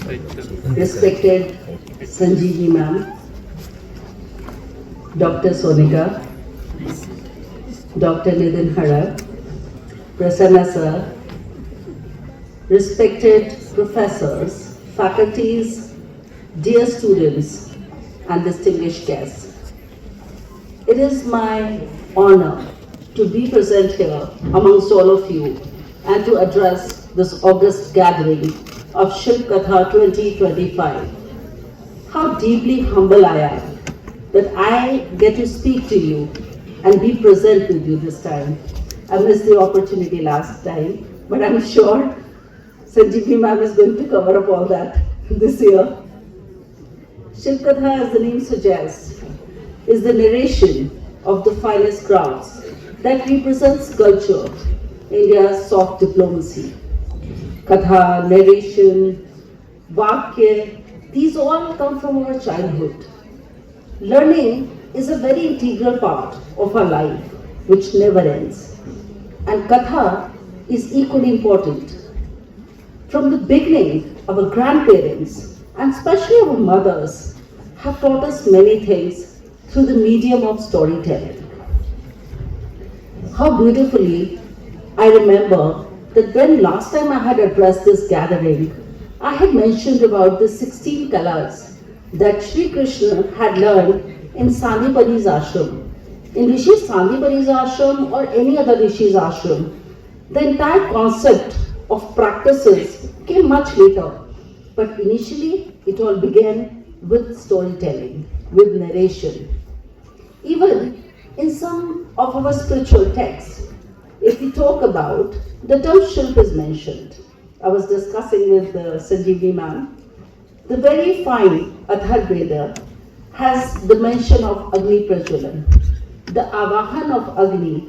respected Sanjeevi ma'am, Dr. Sonika, Dr. Nitin Hara, Prasanna sir, respected professors, faculties, dear students, and distinguished guests. It is my honor to be present here amongst all of you and to address this August gathering of Shilpkatha 2025. How deeply humble I am that I get to speak to you and be present with you this time. I missed the opportunity last time, but I'm sure Sanjeevi ma'am is going to cover up all that this year. Shilpkatha, as the name suggests, is the narration of the finest crafts that represents culture, India's soft diplomacy. Katha, narration, vakya, these all come from our childhood. Learning is a very integral part of our life, which never ends. And Katha is equally important. From the beginning, our grandparents, and especially our mothers, have taught us many things through the medium of storytelling. How beautifully I remember that when last time I had addressed this gathering, I had mentioned about the 16 kalas that Sri Krishna had learned in Sandipani's ashram. In Rishi Sandipani's ashram or any other Rishi's ashram, the entire concept of practices came much later. But initially, it all began with storytelling, with narration. Even in some of our spiritual texts, if we talk about, the term Shilp is mentioned. I was discussing with Sanjeevi ma'am. The very fine Atharvaveda has the mention of Agni Prajwalan. The Avahan of Agni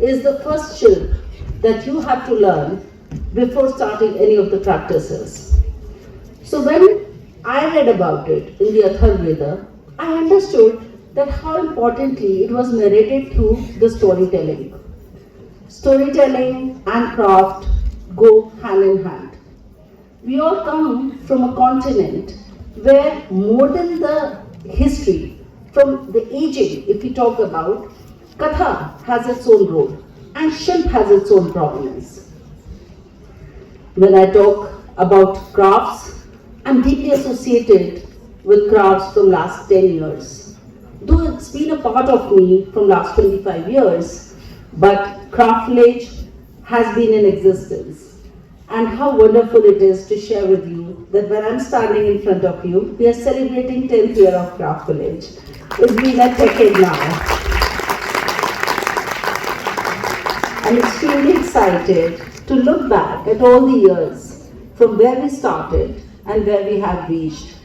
is the first Shilp that you have to learn before starting any of the practices. So when I read about it in the Atharvaveda, I understood that how importantly it was narrated through the storytelling. Storytelling and craft go hand in hand. We all come from a continent where more than the history, from the aging, if we talk about, Katha has its own role and Shilp has its own provenance. When I talk about crafts, I'm deeply associated with crafts from last 10 years. Though it's been a part of me from last 25 years, but craft village has been in existence. And how wonderful it is to share with you that when I'm standing in front of you, we are celebrating 10th year of craft village. It's been a decade now. I'm extremely excited to look back at all the years from where we started and where we have reached.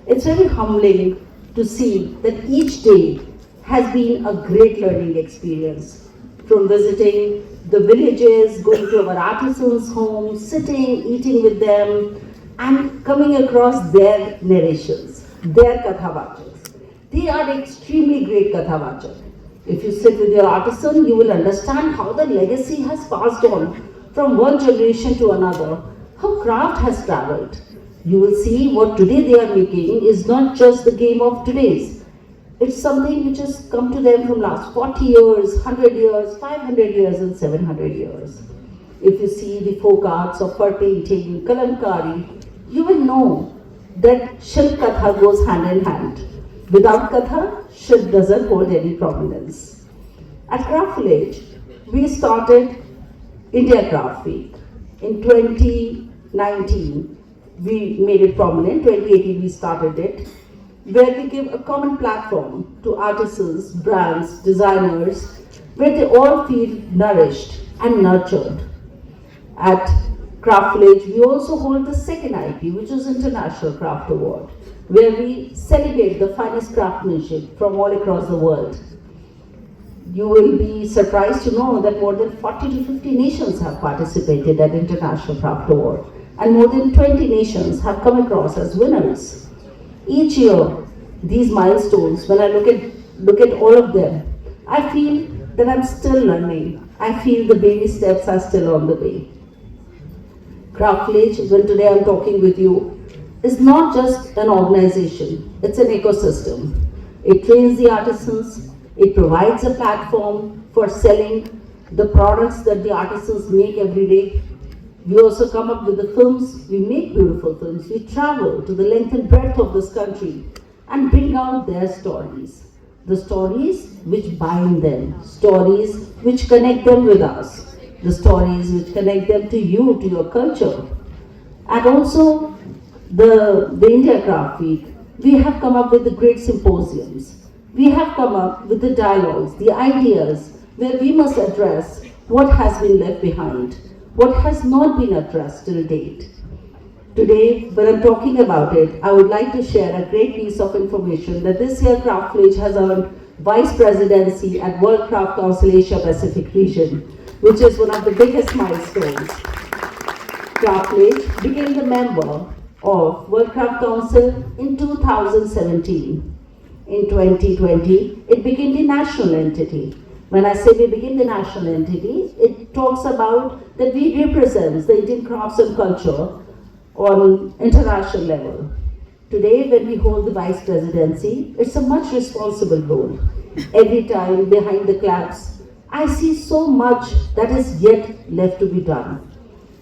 It's very humbling to see that each day has been a great learning experience. From visiting the villages, going to our artisans' homes, sitting, eating with them, and coming across their narrations, their kathavachas. They are extremely great kathavachas. If you sit with your artisan, you will understand how the legacy has passed on from one generation to another, how craft has traveled. You will see what today they are making is not just the game of today's. It's something which has come to them from last 40 years, 100 years, 500 years and 700 years. If you see the folk arts of fur painting, kalamkari, you will know that Shilpkatha goes hand in hand. Without Katha, Shilp doesn't hold any prominence. At Craft Village, we started India Craft Week. In 2019, we made it prominent. 2018, we started it, where we give a common platform to artisans, brands, designers, where they all feel nourished and nurtured. At Craft Village, we also hold the second IP, which is International Craft Award, where we celebrate the finest craftsmanship from all across the world. You will be surprised to know that more than 40 to 50 nations have participated at International Craft Award, and more than 20 nations have come across as winners. Each year, these milestones, when I look at all of them, I feel that I'm still learning. I feel the baby steps are still on the way. Craft Village, when today I'm talking with you, is not just an organization, it's an ecosystem. It trains the artisans, it provides a platform for selling the products that the artisans make every day. We also come up with the films, we make beautiful films, we travel to the length and breadth of this country and bring out their stories. The stories which bind them, stories which connect them with us, the stories which connect them to you, to your culture. And also the India Craft Week, we have come up with the great symposiums. We have come up with the dialogues, the ideas, where we must address what has been left behind, what has not been addressed till date. Today, when I'm talking about it, I would like to share a great piece of information that this year Craft Village has earned Vice Presidency at World Craft Council Asia Pacific region, which is one of the biggest milestones. Craft Village became the member of World Craft Council in 2017. In 2020, it became the national entity. When I say we became the national entity, it talks about that we represent the Indian crafts and culture on international level. Today, when we hold the vice presidency, it's a much responsible role. Every time behind the claps, I see so much that is yet left to be done.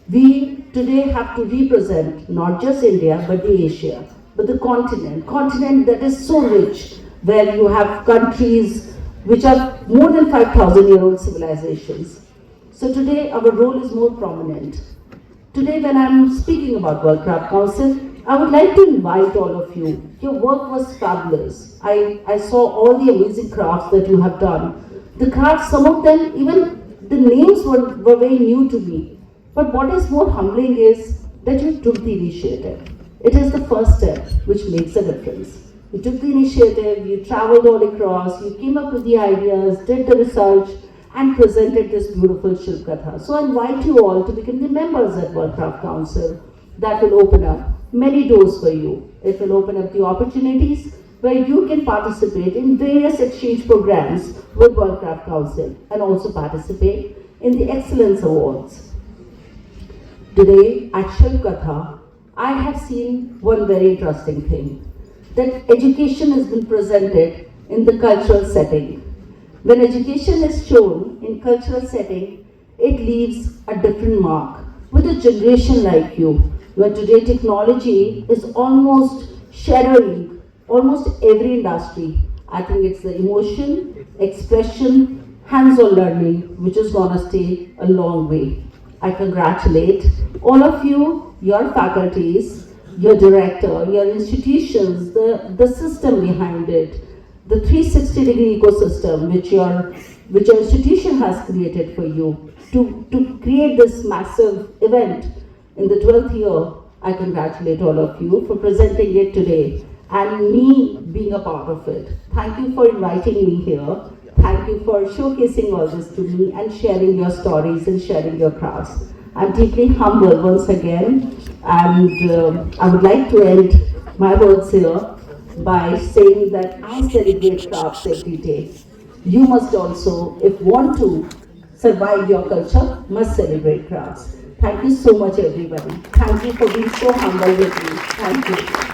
We today have to represent not just India, but the Asia, but the continent that is so rich, where you have countries which are more than 5,000-year-old civilizations. So today our role is more prominent. Today when I'm speaking about World Craft Council, I would like to invite all of you. Your work was fabulous. I saw all the amazing crafts that you have done. The crafts, some of them, even the names were very new to me. But what is more humbling is that you took the initiative. It is the first step which makes a difference. You took the initiative, you traveled all across, you came up with the ideas, did the research, and presented this beautiful Shilpkatha. So I invite you all to become the members at World Craft Council. That will open up many doors for you. It will open up the opportunities where you can participate in various exchange programs with World Craft Council and also participate in the Excellence Awards. Today at Shilpkatha, I have seen one very interesting thing, that education has been presented in the cultural setting. When education is shown in cultural setting, it leaves a different mark with a generation like you, where today technology is almost shadowing almost every industry. I think it's the emotion, expression, hands-on learning, which is gonna stay a long way. I congratulate all of you, your faculties, your director, your institutions, the system behind it, the 360-degree ecosystem which your institution has created for you to create this massive event in the 12th year. I congratulate all of you for presenting it today and me being a part of it. Thank you for inviting me here. Thank you for showcasing all this to me and sharing your stories and sharing your crafts. I'm deeply humbled once again, and I would like to end my words here by saying that I celebrate crafts every day. You must also, if want to survive your culture, must celebrate crafts. Thank you so much, everybody. Thank you for being so humble with me. Thank you.